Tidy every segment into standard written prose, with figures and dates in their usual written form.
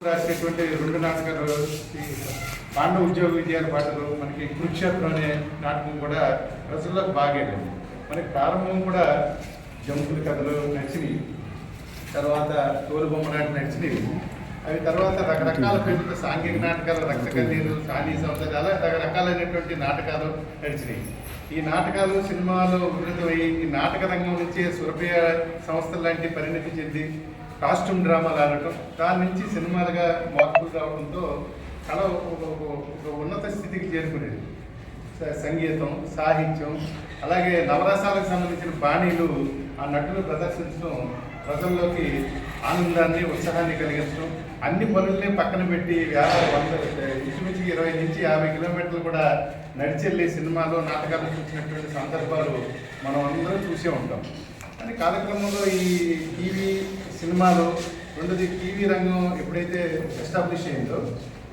రాసేటువంటి రెండు నాటకాలు పాండవ ఉద్యోగ విజయాల పాటలు మనకి కురుక్షేత్రం అనే నాటకం కూడా ప్రజల్లోకి బాగా వెళ్ళింది. మనకి ప్రారంభం కూడా జంతువుల కథలు నచ్చినవి, తర్వాత తోలుబొమ్మలాంటి నచ్చినవి. అవి తర్వాత రకరకాల పేర్లతో సాంఘిక నాటకాలు, రక్తకన్నీరు, సాని సంస్థ అలా రకరకాలైనటువంటి నాటకాలు నడిచినాయి. ఈ నాటకాలు సినిమాలో ఉన్నతమై ఈ నాటక రంగం నుంచే సురభి సంస్థల లాంటి పరిణతి చెంది కాస్ట్యూమ్ డ్రామాలు ఆడటం, దాని నుంచి సినిమాలుగా మార్పులు రావడంతో కళ ఒక ఉన్నత స్థితికి చేరుకునేది. సంగీతం, సాహిత్యం, అలాగే నవరసాలకు సంబంధించిన బాణీలు ఆ నటులు ప్రదర్శించడం ప్రజల్లోకి ఆనందాన్ని, ఉత్సాహాన్ని కలిగించడం, అన్ని పనుల్ని పక్కన పెట్టి ఇంచుమించు 20 నుంచి 50 కిలోమీటర్లు కూడా నడిచెళ్ళి సినిమాలో నాటకాలు చూసినటువంటి సందర్భాలు మనం అందరం చూసే ఉంటాం. కానీ కాలక్రమంలో ఈ టీవీ సినిమాలు రెండోది టీవీ రంగం ఎప్పుడైతే ఎస్టాబ్లిష్ అయిందో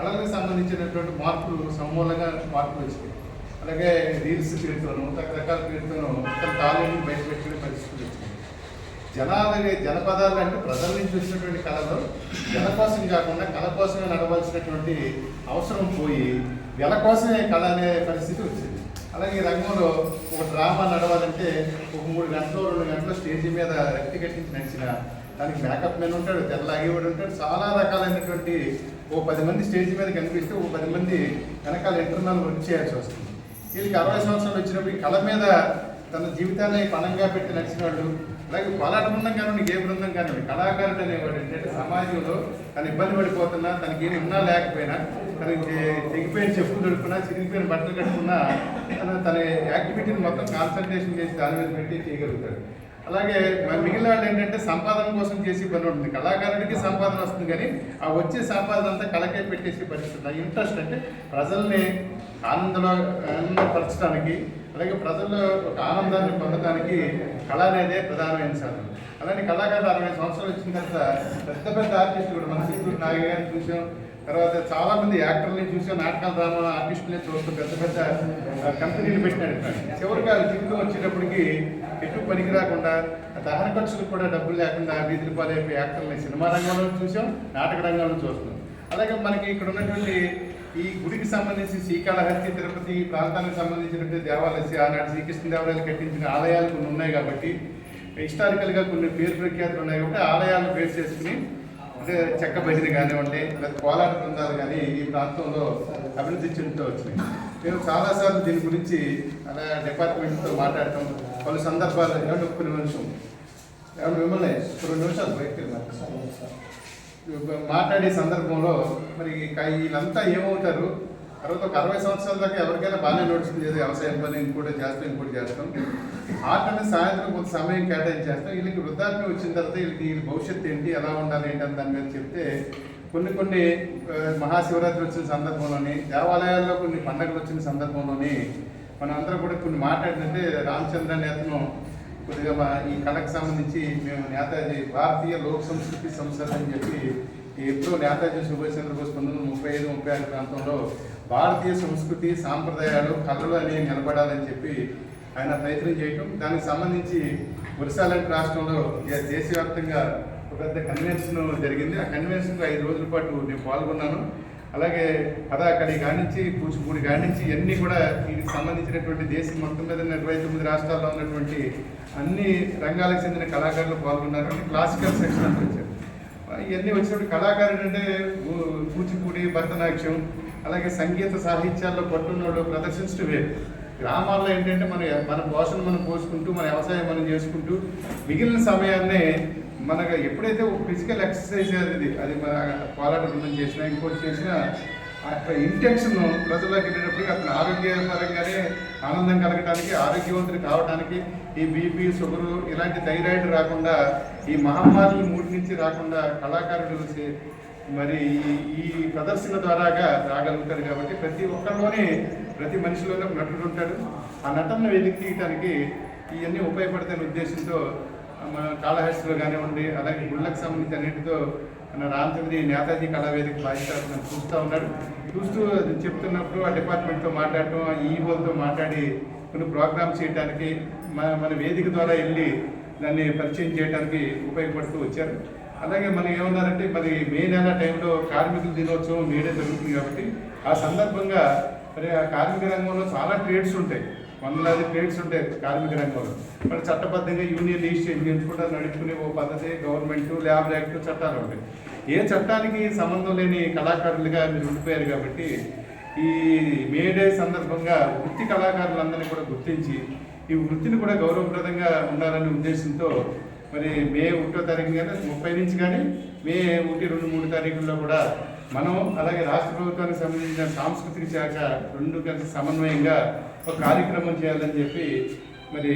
అలాగే సంబంధించినటువంటి మార్పులు సమూలంగా మార్పులు వచ్చినాయి. అలాగే రీల్స్ పేరుతోనూ రకరకాల పేరుతోనూ తాళూరు బయటపెట్టిన పరిస్థితులు వచ్చినాయి. జనపదాలు అంటే ప్రజల నుంచి వచ్చినటువంటి కళలు జన కోసం కాకుండా కళ కోసమే నడవలసినటువంటి అవసరం పోయి వెల కోసమే కళ అనే పరిస్థితి వచ్చింది. అలాగే ఈ రంగంలో ఒక డ్రామా నడవాలంటే ఒక 3 గంటలు 2 గంటలు స్టేజీ మీద రెక్తి కట్టించి నడిచిన దానికి మేకప్ మెన్ ఉంటాడు, తెల్లగేవాడు ఉంటాడు, చాలా రకాలైనటువంటి 10 మంది స్టేజ్ మీద కనిపిస్తే 10 మంది వెనకాల ఇంటర్నల్ వర్క్ చేయాల్సి వస్తుంది. వీళ్ళకి 60 సంవత్సరాలు వచ్చినప్పుడు ఈ కళ మీద తన జీవితాన్ని పణంగా పెట్టి నడిచిన వాళ్ళు, అలాగే పోలాట బృందం కానివ్వండి, ఏ బృందం కానివ్వండి, కళాకారుడు అనేవాడు ఏంటంటే సమాజంలో తను ఇబ్బంది పడిపోతున్నా, తనకి ఏమి ఉన్నా లేకపోయినా, తనకి తెగిపోయిన చెప్పులు దొరుకున్నా, చిరిగిపోయిన బట్టలు కట్టుకున్నా తన యాక్టివిటీని మొత్తం కాన్సన్ట్రేషన్ చేసి దాని మీద పెట్టి చేయగలుగుతాడు. అలాగే మిగిలిన వాళ్ళు ఏంటంటే సంపాదన కోసం చేసే పని ఉంటుంది. కళాకారుడికి సంపాదన వస్తుంది, కానీ ఆ వచ్చే సంపాదన అంతా కళకే పెట్టేసే పరిస్థితి. ఇంట్రెస్ట్ అంటే ప్రజల్ని ఆనందపరచడానికి, అలాగే ప్రజల్లో ఒక ఆనందాన్ని పొందడానికి కళ అనేదే ప్రధానమైన సాధనం. అలానే కళాకారులు 60 సంవత్సరాలు వచ్చిన తర్వాత పెద్ద ఆర్టిస్టులు కూడా మన చిత్తూరు నాగయ్య గారిని చూసాం, తర్వాత చాలామంది యాక్టర్ని చూసాం, నాటకాల డ్రామా ఆర్టిస్టులే చూస్తాం, పెద్ద కంపెనీలు పెట్టినాడు. చివరికి జీవితం వచ్చేటప్పటికి ఎటు పనికి రాకుండా దహన ఖర్చులకు కూడా డబ్బులు లేకుండా వీధుల పాలైపోయి యాక్టర్ని సినిమా రంగంలో చూసాం, నాటక రంగంలో చూస్తున్నాం. అలాగే మనకి ఇక్కడ ఉన్నటువంటి ఈ గుడికి సంబంధించి శ్రీకాళహస్తి, తిరుపతి ఈ ప్రాంతానికి సంబంధించినటువంటి దేవాలయం, ఆనాడు శ్రీకృష్ణదేవరాయలు కట్టించిన ఆలయాలు కొన్ని ఉన్నాయి కాబట్టి, హిస్టారికల్గా కొన్ని పేరు ప్రఖ్యాతులు ఉన్నాయి కాబట్టి ఆలయాలను బేస్ చేసుకుని అంటే చెక్క భజన కానివ్వండి, లేదా కోలాట బృందాలు కానీ ఈ ప్రాంతంలో అభివృద్ధి చెందుతూ వచ్చినాయి. నేను చాలాసార్లు దీని గురించి అలా డిపార్ట్మెంట్తో మాట్లాడటం, పలు సందర్భాలు కొన్ని నిమిషం మిమ్మల్ని 2 నిమిషాలు బయటకు మాట్లాడే సందర్భంలో మరి వీళ్ళంతా ఏమవుతారు, తర్వాత ఒక 60 సంవత్సరాల దాకా ఎవరికైనా బాగానే నడుస్తుంది, ఏదో వ్యవసాయం పని ఇంకోటి చేస్తాం. ఆటని సాయంత్రం కొంత సమయం కేటాయించేస్తాం. వీళ్ళకి వృద్ధాప్యం వచ్చిన తర్వాత వీళ్ళ భవిష్యత్తు ఏంటి, ఎలా ఉండాలి ఏంటి అని దాని మీద చెప్తే కొన్ని మహాశివరాత్రి వచ్చిన సందర్భంలోని, దేవాలయాల్లో కొన్ని పండుగలు వచ్చిన సందర్భంలోని మనం అందరం కూడా కొన్ని మాట్లాడిందంటే రామచంద్ర నేతను కొద్దిగా ఈ కళకు సంబంధించి మేము నేతాజీ భారతీయ లోక్ సంస్కృతి సంస్థ అని చెప్పి ఎప్పుడో నేతాజీ సుభాష్ చంద్రబోస్ 1935-36 ప్రాంతంలో భారతీయ సంస్కృతి సాంప్రదాయాలు కళలు అనేవి నిలబడాలని చెప్పి ఆయన ప్రయత్నం చేయటం, దానికి సంబంధించి ఒరిస్సాలాంటి రాష్ట్రంలో దేశవ్యాప్తంగా ఒక పెద్ద కన్వెన్షన్ జరిగింది. ఆ కన్వెన్షన్లో 5 రోజుల పాటు నేను పాల్గొన్నాను. అలాగే కథాకళి కానించి, కూచిపూడి కానించి ఇవన్నీ కూడా వీటికి సంబంధించినటువంటి దేశం మొత్తం మీద 29 రాష్ట్రాల్లో ఉన్నటువంటి అన్ని రంగాలకు చెందిన కళాకారులు పాల్గొన్నారు. క్లాసికల్ సెక్షన్ అంతా వచ్చారు. ఇవన్నీ వచ్చినప్పుడు కళాకారుడు అంటే కూచిపూడి, భరతనాట్యం, అలాగే సంగీత సాహిత్యాల్లో పట్టున్నోడు ప్రదర్శించడం వేరు. గ్రామాల్లో ఏంటంటే మన పోషణ మనం పోసుకుంటూ, మన వ్యవసాయం మనం చేసుకుంటూ మిగిలిన సమయాన్నే మనకు ఎప్పుడైతే ఒక ఫిజికల్ ఎక్సర్సైజ్ అది మన పోరాట బృందం చేసినా ఇంకోటి చేసినా అక్కడ ఇంటెన్షన్ ప్రజల్లోకి వెళ్ళేటప్పటికి అతను ఆరోగ్యపరంగానే ఆనందం కలగడానికి, ఆరోగ్యవంతులు కావడానికి, ఈ బీపీ, షుగరు ఇలాంటి థైరాయిడ్ రాకుండా, ఈ మహమ్మారులు 3 నుంచి రాకుండా కళాకారుడు మరి ఈ ప్రదర్శన ద్వారాగా రాగలుగుతారు. కాబట్టి ప్రతి ఒక్కరిలోనే ప్రతి మనిషిలోనే నటుడు ఉంటాడు. ఆ నటనను వెలికితీయడానికి ఇవన్నీ ఉపయోగపడతాయనే ఉద్దేశంతో మన కాళహస్తిలో కానివ్వండి, అలాగే గుళ్ళకు సంబంధించి అన్నింటితో మన రామచంద్రి నేతాజీ కళావేదిక బాధ్యత చూస్తూ ఉన్నాడు. చూస్తూ చెప్తున్నప్పుడు ఆ డిపార్ట్మెంట్తో మాట్లాడటం, ఈవోలతో మాట్లాడి కొన్ని ప్రోగ్రామ్స్ చేయడానికి మన వేదిక ద్వారా వెళ్ళి దాన్ని పరిచయం చేయడానికి ఉపయోగపడుతూ వచ్చారు. అలాగే మనకి ఏమన్నారంటే మరి మే నెల టైంలో కార్మికుల దినోత్సవం మేడే జరుగుతుంది కాబట్టి ఆ సందర్భంగా మరి ఆ కార్మిక రంగంలో చాలా ట్రేడ్స్ ఉంటాయి, వందలాది ట్రేడ్స్ ఉంటాయి కార్మిక రంగంలో. మరి చట్టబద్ధంగా యూనియన్ రిజిస్ట్రేషన్ ఎంచుకుంటూ నడుచుకునే ఓ పద్ధతి గవర్నమెంట్ ల్యాబ్ యాక్ట్ చట్టాలు ఉంటాయి. ఏ చట్టానికి సంబంధం లేని కళాకారులుగా మీరు ఉండిపోయారు కాబట్టి ఈ మేడే సందర్భంగా వృత్తి కళాకారులందరినీ కూడా గుర్తించి ఈ వృత్తిని కూడా గౌరవప్రదంగా ఉండాలనే ఉద్దేశంతో మరి మే 1వ తారీఖు కానీ 30 నుంచి కానీ మే 1, 2, 3 తారీఖుల్లో కూడా మనం అలాగే రాష్ట్ర ప్రభుత్వానికి సంబంధించిన సాంస్కృతిక శాఖ రెండు కలిసి సమన్వయంగా ఒక కార్యక్రమం చేయాలని చెప్పి మరి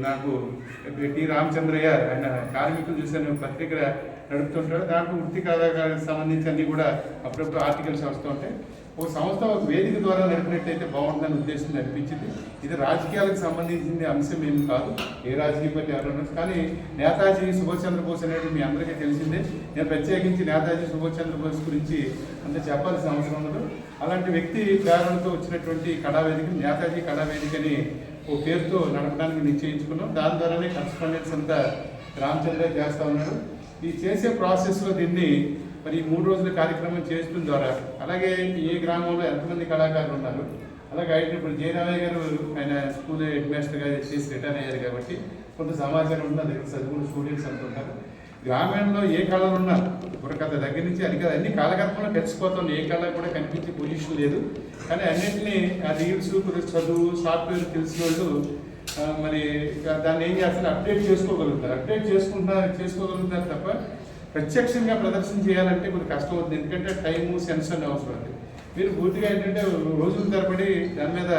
నాకు టి రామచంద్రయ్య ఆయన కార్మికులు చూసిన పత్రిక నడుపుతుంటాడు. దాంట్లో వృత్తి కళాకారులకు సంబంధించి అన్నీ కూడా అప్పుడప్పుడు ఆర్టికల్స్ వస్తూ ఉంటాయి. ఒక సంస్థ ఒక వేదిక ద్వారా నడిపినట్టయితే బాగుంటుందని ఉద్దేశం అనిపించింది. ఇది రాజకీయాలకు సంబంధించిన అంశం ఏమి కాదు, ఏ రాజకీయ పార్టీ ఎవరు, కానీ నేతాజీ సుభాష్ చంద్రబోస్ అనేది మీ అందరికీ తెలిసిందే. నేను ప్రత్యేకించి నేతాజీ సుభాష్ చంద్రబోస్ గురించి అంత చెప్పాల్సిన అవసరం ఉండదు. అలాంటి వ్యక్తి ప్రేరణతో వచ్చినటువంటి కళావేదిక నేతాజీ కళావేదికని ఓ పేరుతో నడపడానికి నిశ్చయించుకున్నాం. దాని ద్వారానే కరస్పాండెన్స్ అంతా రామచంద్ర చేస్తూ ఉన్నాడు. ఈ చేసే ప్రాసెస్లో దీన్ని మరి 3 రోజుల కార్యక్రమం చేయడం ద్వారా అలాగే ఏ గ్రామంలో ఎంతమంది కళాకారులు ఉన్నారు, అలాగే ఆయన ఇప్పుడు జయరామయ్య గారు ఆయన స్కూల్ హెడ్ మాస్టర్గా చేసి రిటైర్ అయ్యారు కాబట్టి కొంత సమాచారం ఉంది. దగ్గర చదువుకున్న స్టూడెంట్స్ అంటుంటారు. గ్రామీణంలో ఏ కళలు ఉన్నా బుర్రకథ దగ్గర నుంచి అన్ని కాలగర్భంలో కలిసిపోతుంది. ఏ కళ కూడా కనిపించే పొజిషన్ లేదు. కానీ అన్నింటినీ ఆ రీల్స్ చదువు సాఫ్ట్వేర్ తెలిసిన వాళ్ళు మరి దాన్ని ఏం చేస్తారు, అప్డేట్ చేసుకోగలుగుతారు తప్ప ప్రత్యక్షంగా ప్రదర్శన చేయాలంటే కొంచెం కష్టం అవుతుంది. ఎందుకంటే టైము సెన్స్ అనే అవసరం ఉంది. మీరు పూర్తిగా ఏంటంటే రోజుల తరబడి దాని మీద